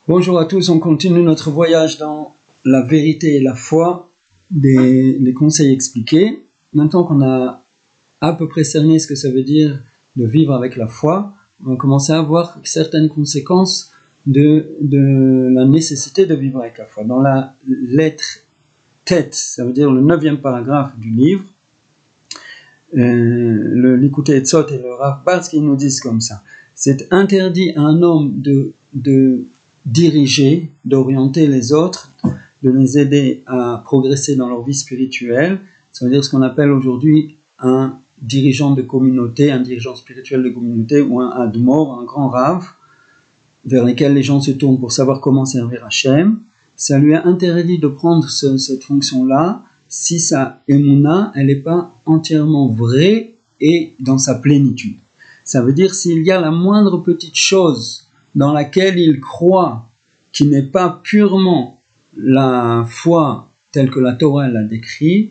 Bonjour à tous, on continue notre voyage dans la vérité et la foi des conseils expliqués. Maintenant qu'on a à peu près cerné ce que ça veut dire de vivre avec la foi, on va commencer à voir certaines conséquences de la nécessité de vivre avec la foi. Dans la lettre tête, ça veut dire le 9e paragraphe du livre, le Likutei Etzot et le Rav Barsky nous disent comme ça: c'est interdit à un homme de diriger, d'orienter les autres, de les aider à progresser dans leur vie spirituelle. Ça veut dire ce qu'on appelle aujourd'hui un dirigeant de communauté, un dirigeant spirituel de communauté, ou un admor, un grand rave, vers lesquels les gens se tournent pour savoir comment servir Hachem. Ça lui est interdit de prendre cette fonction-là si sa émouna, elle n'est pas entièrement vraie et dans sa plénitude. Ça veut dire s'il y a la moindre petite chose dans laquelle il croit, qui n'est pas purement la foi telle que la Torah l'a décrit,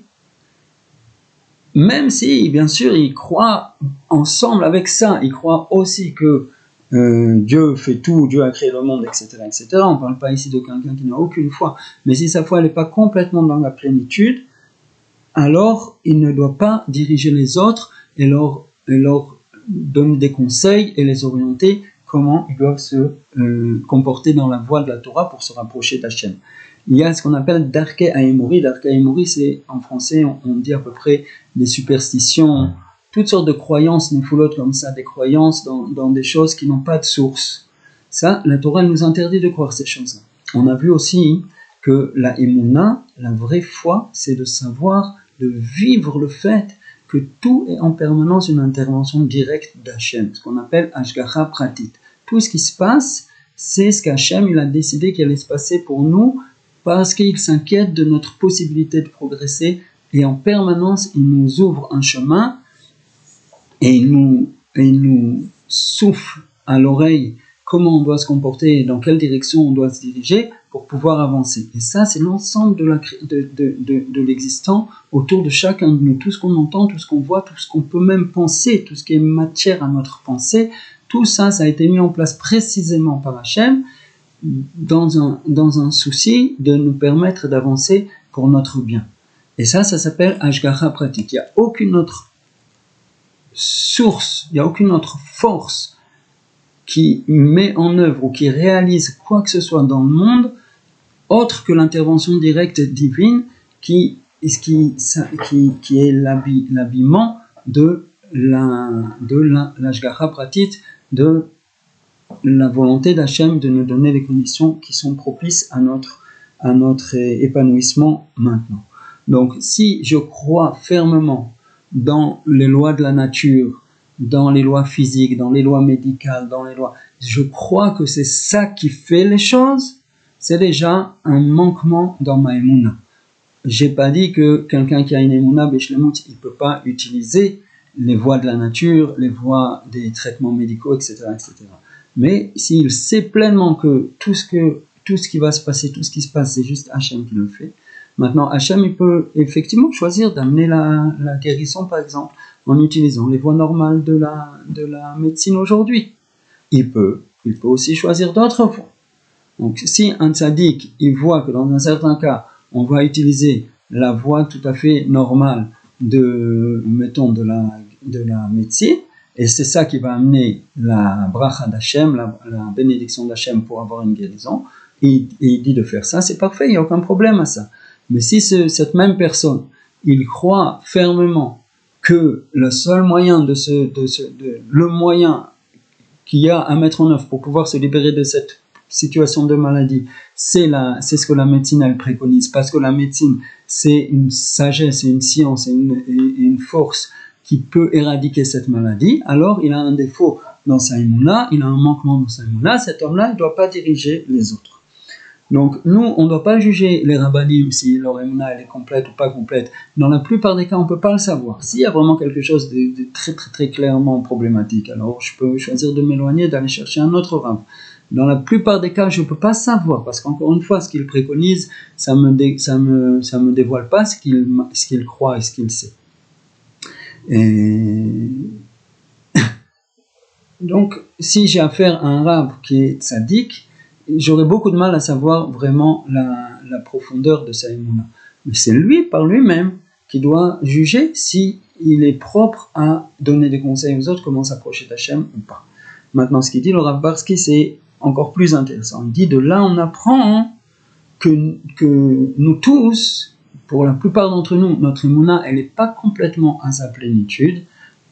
même si, bien sûr, il croit ensemble avec ça, il croit aussi que Dieu fait tout, Dieu a créé le monde, etc., etc. On ne parle pas ici de quelqu'un qui n'a aucune foi, mais si sa foi n'est pas complètement dans la plénitude, alors il ne doit pas diriger les autres et leur donner des conseils et les orienter comment ils doivent se comporter dans la voie de la Torah pour se rapprocher d'Hachem. Il y a ce qu'on appelle Darkei Haemori. Darkei Haemori, c'est en français, on dit à peu près des superstitions, toutes sortes de croyances nefoulotes comme ça, des croyances dans des choses qui n'ont pas de source. Ça, la Torah nous interdit de croire ces choses-là. On a vu aussi que la Emouna, la vraie foi, c'est de savoir, de vivre le fait que tout est en permanence une intervention directe d'Hachem, ce qu'on appelle Hashgacha Pratit. Tout ce qui se passe, c'est ce qu'Hachem il a décidé qu'il allait se passer pour nous, parce qu'il s'inquiète de notre possibilité de progresser, et en permanence, il nous ouvre un chemin, et il nous souffle à l'oreille comment on doit se comporter et dans quelle direction on doit se diriger pour pouvoir avancer. Et ça, c'est l'ensemble de l'existant autour de chacun de nous. Tout ce qu'on entend, tout ce qu'on voit, tout ce qu'on peut même penser, tout ce qui est matière à notre pensée, tout ça, ça a été mis en place précisément par Hachem dans un souci de nous permettre d'avancer pour notre bien. Et ça s'appelle Hashgacha Pratit. Il n'y a aucune autre source, il n'y a aucune autre force qui met en œuvre ou qui réalise quoi que ce soit dans le monde autre que l'intervention directe divine qui est l'habillement de l'Hashgacha Pratit, de la volonté d'Hachem de nous donner les conditions qui sont propices à notre épanouissement maintenant. Donc si je crois fermement dans les lois de la nature, dans les lois physiques, dans les lois médicales, je crois que c'est ça qui fait les choses, c'est déjà un manquement dans ma émouna. J'ai pas dit que quelqu'un qui a une émouna beshlemut, il peut pas utiliser les voies de la nature, les voies des traitements médicaux, etc., etc. Mais s'il sait pleinement que tout ce qui va se passer, tout ce qui se passe, c'est juste Hachem qui le fait. Maintenant, Hachem, il peut effectivement choisir d'amener la guérison, par exemple, en utilisant les voies normales de la médecine aujourd'hui. Il peut aussi choisir d'autres voies. Donc, si un tzaddik, il voit que dans un certain cas, on va utiliser la voie tout à fait normale de la médecine, et c'est ça qui va amener la bracha d'Hachem, la bénédiction d'Hachem pour avoir une guérison, et il dit de faire ça, c'est parfait, il n'y a aucun problème à ça. Mais si cette même personne, il croit fermement que le seul moyen le moyen qu'il y a à mettre en œuvre pour pouvoir se libérer de cette situation de maladie, c'est ce que la médecine elle préconise, parce que la médecine c'est une sagesse, c'est une science et une force qui peut éradiquer cette maladie, alors il a un défaut dans sa émouna, il a un manquement dans sa émouna, cet homme-là ne doit pas diriger les autres. Donc nous, on ne doit pas juger les rabbanim si leur émouna elle est complète ou pas complète. Dans la plupart des cas, on ne peut pas le savoir. S'il y a vraiment quelque chose de très très très clairement problématique, alors je peux choisir de m'éloigner, d'aller chercher un autre rabbin. Dans la plupart des cas, je ne peux pas savoir, parce qu'encore une fois, ce qu'il préconise, ça me dévoile pas ce qu'il croit et ce qu'il sait. Et donc, si j'ai affaire à un rabbin qui est tzaddik, j'aurais beaucoup de mal à savoir vraiment la profondeur de sa émouna. Mais c'est lui, par lui-même, qui doit juger si il est propre à donner des conseils aux autres, comment s'approcher d'Hachem ou pas. Maintenant, ce qu'il dit, le Rav Barsky, c'est encore plus intéressant. Il dit, de là, on apprend que nous tous, pour la plupart d'entre nous, notre émouna, elle n'est pas complètement à sa plénitude.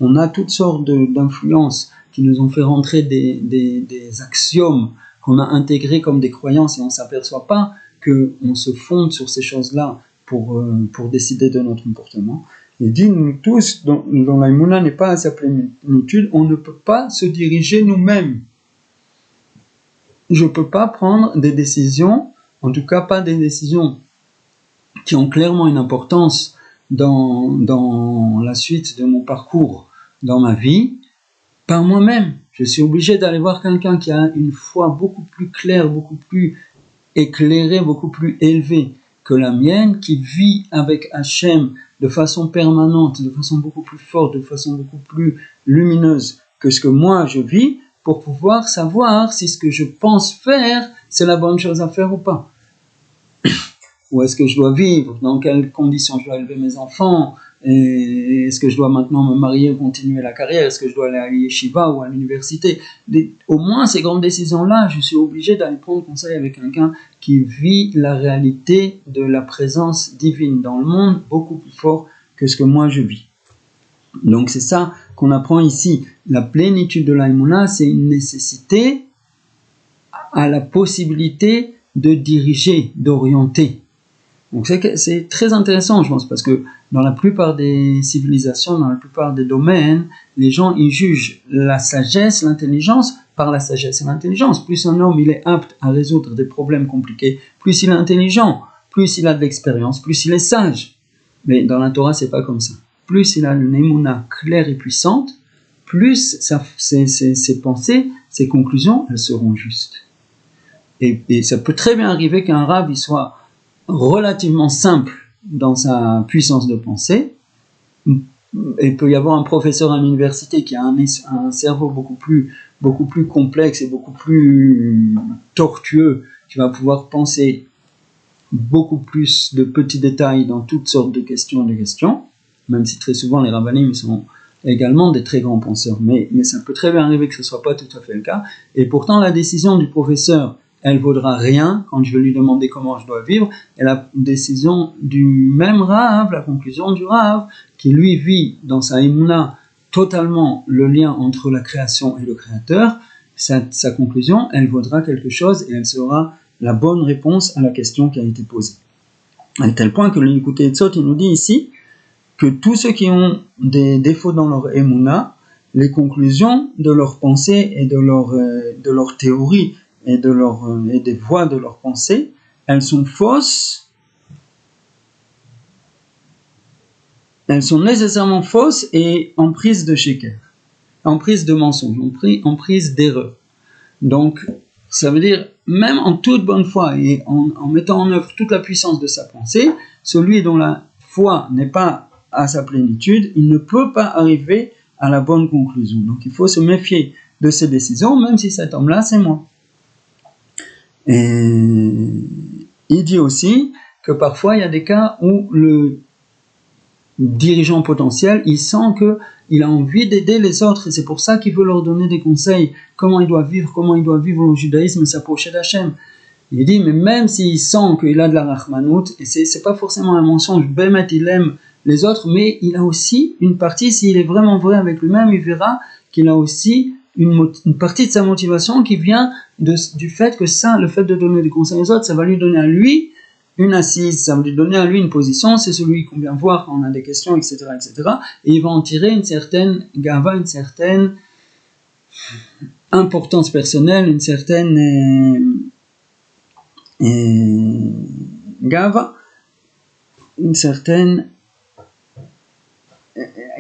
On a toutes sortes d'influences qui nous ont fait rentrer des axiomes qu'on a intégrés comme des croyances et on ne s'aperçoit pas qu'on se fonde sur ces choses-là pour décider de notre comportement. Il dit, nous tous, dont la émouna n'est pas à sa plénitude, on ne peut pas se diriger nous-mêmes. Je ne peux pas prendre des décisions, en tout cas pas des décisions qui ont clairement une importance dans la suite de mon parcours dans ma vie, par moi-même. Je suis obligé d'aller voir quelqu'un qui a une foi beaucoup plus claire, beaucoup plus éclairée, beaucoup plus élevée que la mienne, qui vit avec Hachem de façon permanente, de façon beaucoup plus forte, de façon beaucoup plus lumineuse que ce que moi je vis, pour pouvoir savoir si ce que je pense faire, c'est la bonne chose à faire ou pas. Où est-ce que je dois vivre, dans quelles conditions je dois élever mes enfants, et est-ce que je dois maintenant me marier ou continuer la carrière, est-ce que je dois aller à l'yeshiva ou à l'université. Au moins ces grandes décisions-là, je suis obligé d'aller prendre conseil avec quelqu'un qui vit la réalité de la présence divine dans le monde beaucoup plus fort que ce que moi je vis. Donc c'est ça qu'on apprend ici. La plénitude de la émouna, c'est une nécessité à la possibilité de diriger, d'orienter. Donc c'est très intéressant, je pense, parce que dans la plupart des civilisations, dans la plupart des domaines, les gens ils jugent la sagesse, l'intelligence par la sagesse et l'intelligence. Plus un homme il est apte à résoudre des problèmes compliqués, plus il est intelligent, plus il a de l'expérience, plus il est sage. Mais dans la Torah, c'est pas comme ça. Plus il a une émouna claire et puissante, plus ses pensées, ses conclusions, elles seront justes. Et ça peut très bien arriver qu'un rav il soit relativement simple dans sa puissance de pensée. Il peut y avoir un professeur à l'université qui a un cerveau beaucoup plus complexe et beaucoup plus tortueux, qui va pouvoir penser beaucoup plus de petits détails dans toutes sortes de questions, même si très souvent les rabbanim sont également des très grands penseurs, mais ça peut très bien arriver que ce ne soit pas tout à fait le cas, et pourtant la décision du professeur elle vaudra rien quand je vais lui demander comment je dois vivre, et la décision du même Rav, la conclusion du Rav, qui lui vit dans sa émouna totalement le lien entre la création et le créateur, sa conclusion, elle vaudra quelque chose et elle sera la bonne réponse à la question qui a été posée. À tel point que l'Likutei Etzot, il nous dit ici que tous ceux qui ont des défauts dans leur émouna, les conclusions de leurs pensées et de leur théorie et des voies de leur pensée, elles sont fausses, elles sont nécessairement fausses et en prise de sheker, en prise de mensonge, en prise d'erreur. Donc, ça veut dire, même en toute bonne foi et en mettant en œuvre toute la puissance de sa pensée, celui dont la foi n'est pas à sa plénitude, il ne peut pas arriver à la bonne conclusion. Donc, il faut se méfier de ses décisions, même si cet homme-là, c'est moi. Et il dit aussi que parfois il y a des cas où le dirigeant potentiel, il sent qu'il a envie d'aider les autres et c'est pour ça qu'il veut leur donner des conseils, comment il doit vivre le judaïsme et s'approcher d'Hachem. Il dit, mais même s'il sent qu'il a de la rachmanout, et c'est pas forcément un mensonge, Bémet il aime les autres, mais il a aussi une partie, s'il est vraiment vrai avec lui-même, il verra qu'il a aussi une partie de sa motivation qui vient du fait que le fait de donner des conseils aux autres, ça va lui donner à lui une assise, ça va lui donner à lui une position, c'est celui qu'on vient voir quand on a des questions, etc., et il va en tirer une certaine gava, une certaine importance personnelle, une certaine gava,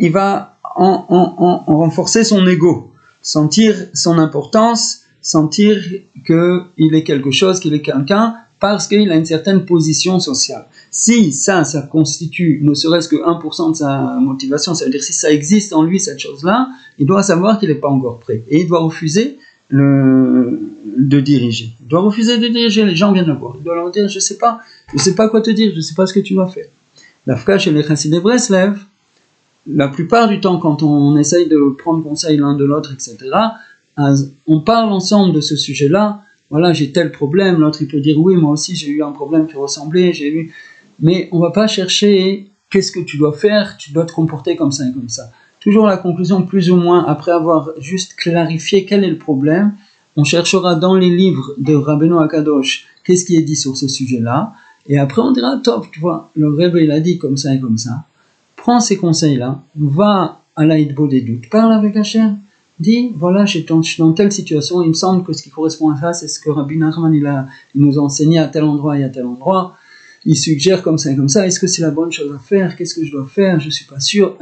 il va en renforcer son ego, sentir son importance, sentir qu'il est quelque chose, qu'il est quelqu'un, parce qu'il a une certaine position sociale. Si ça constitue ne serait-ce que 1% de sa motivation, ça veut dire si ça existe en lui, cette chose-là, il doit savoir qu'il n'est pas encore prêt. Et il doit refuser de diriger. Il doit refuser de diriger, les gens viennent le voir. Il doit leur dire, je sais pas quoi te dire, je sais pas ce que tu dois faire. L'Afka chez les Chassidei Breslev, la plupart du temps, quand on essaye de prendre conseil l'un de l'autre, etc., on parle ensemble de ce sujet-là. Voilà, j'ai tel problème, l'autre il peut dire oui, moi aussi j'ai eu un problème qui ressemblait, mais on va pas chercher qu'est-ce que tu dois faire, tu dois te comporter comme ça et comme ça. Toujours la conclusion, plus ou moins, après avoir juste clarifié quel est le problème, on cherchera dans les livres de Rabbeinu Akadosh qu'est-ce qui est dit sur ce sujet-là, et après on dira, top, tu vois, le Rebbe il a dit comme ça et comme ça, prends ces conseils-là, va à l'Aïdbo des doutes, parle avec Hachem, dis, voilà, je suis dans telle situation, il me semble que ce qui correspond à ça, c'est ce que Rabbi Nachman il nous a enseigné à tel endroit et à tel endroit, il suggère comme ça et comme ça, est-ce que c'est la bonne chose à faire, qu'est-ce que je dois faire, je suis pas sûr.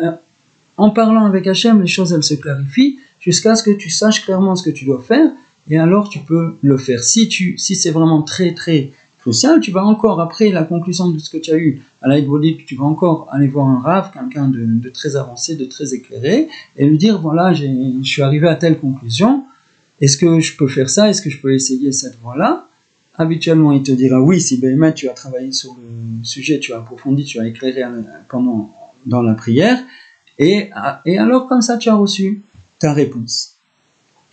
En parlant avec Hachem, les choses elles se clarifient jusqu'à ce que tu saches clairement ce que tu dois faire, et alors tu peux le faire. Si c'est vraiment très très crucial, tu vas encore, après la conclusion de ce que tu as eu à l'Aïdbodik, tu vas encore aller voir un Rav, quelqu'un de très avancé, de très éclairé, et lui dire, voilà, je suis arrivé à telle conclusion, est-ce que je peux faire ça, est-ce que je peux essayer cette voie-là? Habituellement, il te dira oui, si ben, tu as travaillé sur le sujet, tu as approfondi, tu as éclairé dans la prière, et alors comme ça, tu as reçu ta réponse.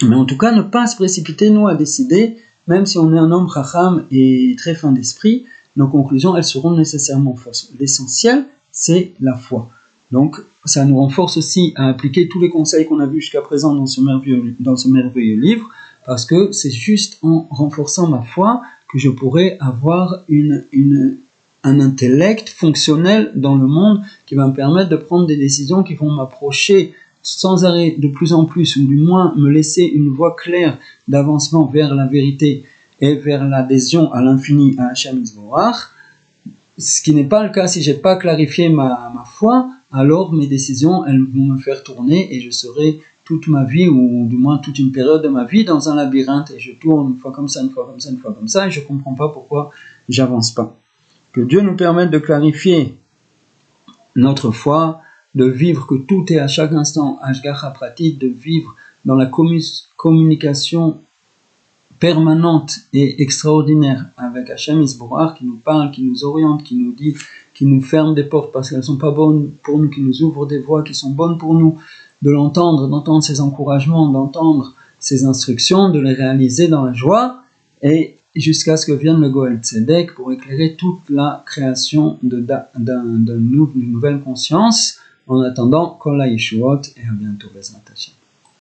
Mais en tout cas, ne pas se précipiter, nous, à décider, même si on est un homme chacham et très fin d'esprit, nos conclusions, elles seront nécessairement fausses. L'essentiel, c'est la foi. Donc, ça nous renforce aussi à appliquer tous les conseils qu'on a vus jusqu'à présent dans ce merveilleux livre, parce que c'est juste en renforçant ma foi que je pourrai avoir un intellect fonctionnel dans le monde qui va me permettre de prendre des décisions qui vont m'approcher sans arrêt de plus en plus, ou du moins me laisser une voie claire d'avancement vers la vérité et vers l'adhésion à l'infini à Hachem Yisborach, ce qui n'est pas le cas si j'ai pas clarifié ma foi, alors mes décisions elles vont me faire tourner et je serai toute ma vie, ou du moins toute une période de ma vie dans un labyrinthe, et je tourne une fois comme ça, une fois comme ça, une fois comme ça, et je comprends pas pourquoi j'avance pas. Que Dieu nous permette de clarifier notre foi, de vivre que tout est à chaque instant Hashgacha pratique, de vivre dans la communication permanente et extraordinaire avec Hachem Yisborach, qui nous parle, qui nous oriente, qui nous dit, qui nous ferme des portes parce qu'elles ne sont pas bonnes pour nous, qui nous ouvre des voies qui sont bonnes pour nous, de l'entendre, d'entendre ses encouragements, d'entendre ses instructions, de les réaliser dans la joie, et jusqu'à ce que vienne le Goel Tzedek pour éclairer toute la création d'une nouvelle conscience. En attendant, Kol HaYeshuot, et à bientôt, Bezrat Hashem.